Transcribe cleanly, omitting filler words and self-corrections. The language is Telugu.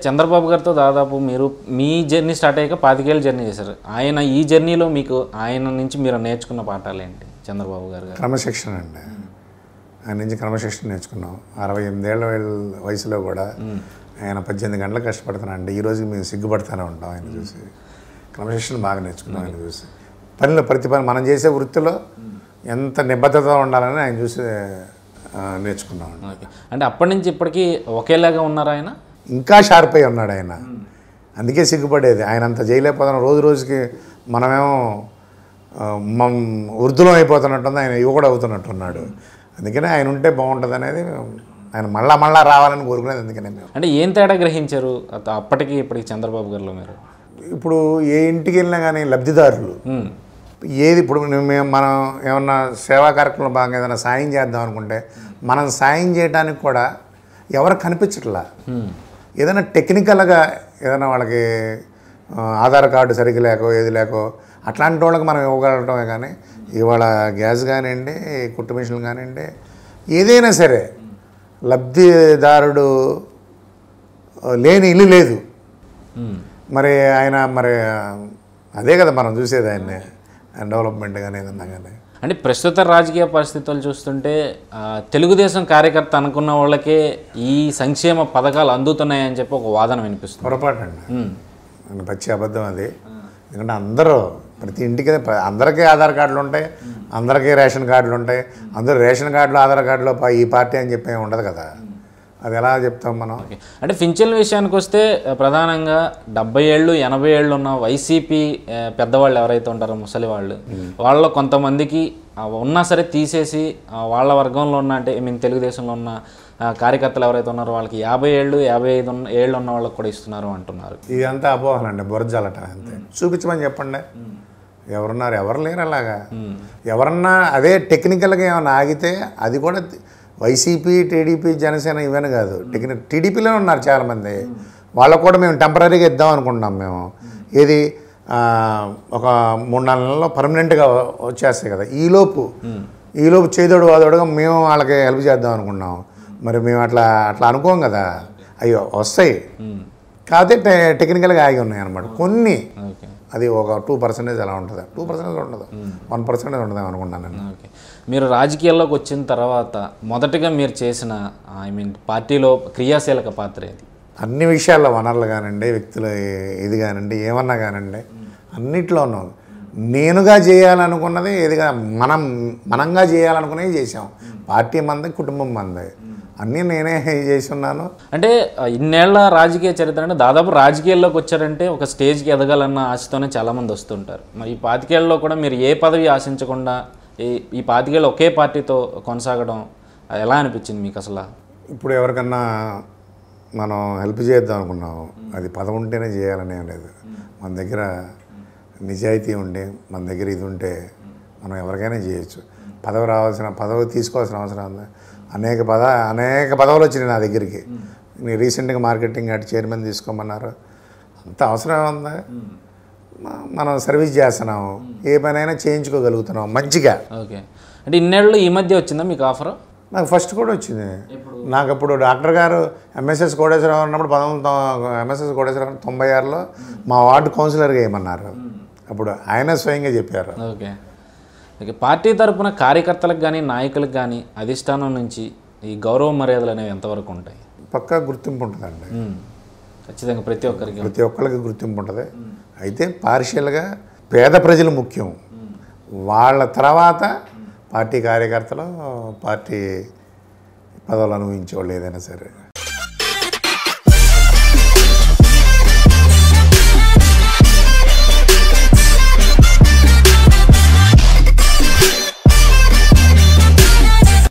చంద్రబాబు గారితో దాదాపు మీరు మీ జర్నీ స్టార్ట్ అయ్యాక 25 ఏళ్ళ జర్నీ చేశారు. ఆయన ఈ జర్నీలో మీకు ఆయన నుంచి మీరు నేర్చుకున్న పాఠాలు ఏంటి? చంద్రబాబు గారు క్రమశిక్షణ అండి. ఆయన నుంచి క్రమశిక్షణ నేర్చుకున్నాం. 68 ఏళ్ళ వయసులో కూడా ఆయన 18 గంటలు కష్టపడుతున్నానండి. ఈ రోజుకి మేము సిగ్గుపడుతూనే ఉంటాం ఆయన చూసి. క్రమశిక్షణ బాగా నేర్చుకున్నాం ఆయన చూసి. పనిలో ప్రతి పని మనం చేసే వృత్తిలో ఎంత నిబద్ధత ఉండాలని ఆయన చూసి నేర్చుకున్నాం. అంటే అప్పటి నుంచి ఇప్పటికీ ఒకేలాగా ఉన్నారా ఆయన? ఇంకా షార్ప్ అయి ఉన్నాడు ఆయన. అందుకే సిగ్గుపడేది. ఆయన అంత చేయలేకపోతున్నాం. రోజు రోజుకి మనమేమో వృద్ధులం అయిపోతున్నట్టుంది, ఆయన యువకుడు అవుతున్నట్టున్నాడు. అందుకనే ఆయన ఉంటే బాగుంటుంది అనేది ఆయన మళ్ళా రావాలని కోరుకునేది. అందుకనే మేము అంటే ఏం తేడా గ్రహించారు అప్పటికి ఇప్పటికి చంద్రబాబు గారిలో మీరు? ఇప్పుడు ఏ ఇంటికి వెళ్ళినా కానీ లబ్ధిదారులు ఏది ఇప్పుడు మనం ఏమన్నా సేవా కార్యక్రమంలో భాగంగా ఏదైనా సాయం చేద్దాం అనుకుంటే మనం సాయం చేయడానికి కూడా ఎవరు కనిపించట్లా. ఏదైనా టెక్నికల్గా ఏదైనా వాళ్ళకి ఆధార్ కార్డు సరిగ్గా లేకో ఏది లేకో అట్లాంటి వాళ్ళకి మనం ఇవ్వగలటమే. కానీ ఇవాళ గ్యాస్ కానివ్వండి, కుట్టు మిషన్లు కానివ్వండి, ఏదైనా సరే లబ్ధిదారుడు లేని ఇల్లు లేదు. మరి ఆయన అదే కదా మనం చూసేది ఆయన డెవలప్మెంట్ కానీ ఏదన్నా కానీ. అంటే ప్రస్తుత రాజకీయ పరిస్థితులు చూస్తుంటే తెలుగుదేశం కార్యకర్త అనుకున్న వాళ్ళకే ఈ సంక్షేమ పథకాలు అందుతున్నాయని చెప్పి ఒక వాదన వినిపిస్తుంది. పొరపాటు అండి, పచ్చి అబద్ధం అది. ఎందుకంటే అందరూ ప్రతి ఇంటికి అందరికీ ఆధార్ కార్డులు ఉంటాయి, అందరికీ రేషన్ కార్డులు ఉంటాయి. అందరూ రేషన్ కార్డులు ఆధార్ కార్డులో ఈ పార్టీ అని చెప్పి ఉండదు కదా. అది ఎలా చెప్తాం మనం? అంటే పింఛన్ల విషయానికి వస్తే ప్రధానంగా 70 ఏళ్ళు 80 ఏళ్ళు ఉన్న వైసీపీ పెద్దవాళ్ళు ఎవరైతే ఉంటారో ముసలి వాళ్ళు, వాళ్ళలో కొంతమందికి ఉన్నా సరే తీసేసి వాళ్ళ వర్గంలో ఉన్న అంటే తెలుగుదేశంలో ఉన్న కార్యకర్తలు ఎవరైతే ఉన్నారో వాళ్ళకి 50 ఏళ్ళు 55 ఏళ్ళు ఉన్న వాళ్ళకి కూడా ఇస్తున్నారు అంటున్నారు. ఇదంతా అపోహలండి, బురజాలట అంతే. చూపించమని చెప్పండి. ఎవరున్నారు? ఎవరు లేరు అలాగా. ఎవరన్నా అదే టెక్నికల్గా ఏమన్నా ఆగితే అది కూడా వైసీపీ, టీడీపీ, జనసేన ఇవన్నీ కాదు, టీడీపీలోనే ఉన్నారు చాలామంది. వాళ్ళకు కూడా మేము టెంపరీగా ఇద్దాం అనుకుంటున్నాం. మేము ఏది ఒక 3-4 నెలల్లో పర్మనెంట్గా వచ్చేస్తాయి కదా. ఈలోపు చేదోడు వాదోడుగా మేము వాళ్ళకి హెల్ప్ చేద్దాం అనుకున్నాం. మరి మేము అట్లా అనుకోం కదా. అయ్యో వస్తాయి కాకపోతే టెక్నికల్గా ఆగి ఉన్నాయి అన్నమాట కొన్ని. అది ఒక 2% అలా ఉంటుంది, 2% ఉండదు, 1% ఉండదు అనుకున్నాను నేను. మీరు రాజకీయాల్లోకి వచ్చిన తర్వాత మొదటగా మీరు చేసిన పార్టీలో క్రియాశీలక పాత్ర ఏది? అన్ని విషయాల్లో వనరులు కానివ్వండి, వ్యక్తులు ఇది కానివ్వండి, ఏమన్నా కానివ్వండి, అన్నిట్లోనూ నేనుగా చేయాలనుకున్నది ఏదిగా మనంగా చేయాలనుకునేవి చేసాం. పార్టీ మంది, కుటుంబం మంది, అన్నీ నేనే చేసి ఉన్నాను. అంటే ఇన్నేళ్ల రాజకీయ చరిత్ర అంటే దాదాపు రాజకీయాల్లోకి వచ్చారంటే ఒక స్టేజ్కి ఎదగాలన్న ఆశతోనే చాలామంది వస్తుంటారు. మరి ఈ 25 ఏళ్ళలో కూడా మీరు ఏ పదవి ఆశించకుండా ఈ 25 ఏళ్ళు ఒకే పార్టీతో కొనసాగడం ఎలా అనిపించింది మీకు అసలు? ఇప్పుడు ఎవరికన్నా మనం హెల్ప్ చేద్దాం అనుకున్నాము, అది పదవి ఉంటేనే చేయాలనే లేదు. మన దగ్గర నిజాయితీ ఉండి మన దగ్గర ఇది ఉంటే మనం ఎవరికైనా చేయొచ్చు. పదవి తీసుకోవాల్సిన అవసరం ఉంది. అనేక పదవులు వచ్చినాయి నా దగ్గరికి. రీసెంట్గా మార్కెటింగ్ అటు చైర్మన్ తీసుకోమన్నారు. అంత అవసరం ఉంది. మనం సర్వీస్ చేస్తున్నాము, ఏ పనైనా చేయించుకోగలుగుతున్నాం మంచిగా. ఓకే. అంటే ఇన్నేళ్ళు ఈ మధ్య వచ్చిందా మీకు ఆఫర్? నాకు ఫస్ట్ కూడా వచ్చింది. నాకు అప్పుడు డాక్టర్ గారు ఎంఎస్ఎస్ కోటేశ్వరరావు ఉన్నప్పుడు 1996లో మా వార్డు కౌన్సిలర్గా వేయమన్నారు. అప్పుడు ఆయన స్వయంగా చెప్పారు. ఓకే. పార్టీ తరఫున కార్యకర్తలకు కానీ నాయకులకు కానీ అధిష్టానం నుంచి ఈ గౌరవ మర్యాదలు అనేవి ఎంతవరకు ఉంటాయి? పక్కా గుర్తింపు ఉంటుందండి. ఖచ్చితంగా ప్రతి ఒక్కరికి గుర్తింపు ఉంటుంది. అయితే పార్షియల్గా పేద ప్రజలు ముఖ్యం. వాళ్ళ తర్వాత పార్టీ కార్యకర్తలు, పార్టీ పదవులు అనుభవించేవాళ్ళు ఏదైనా సరే.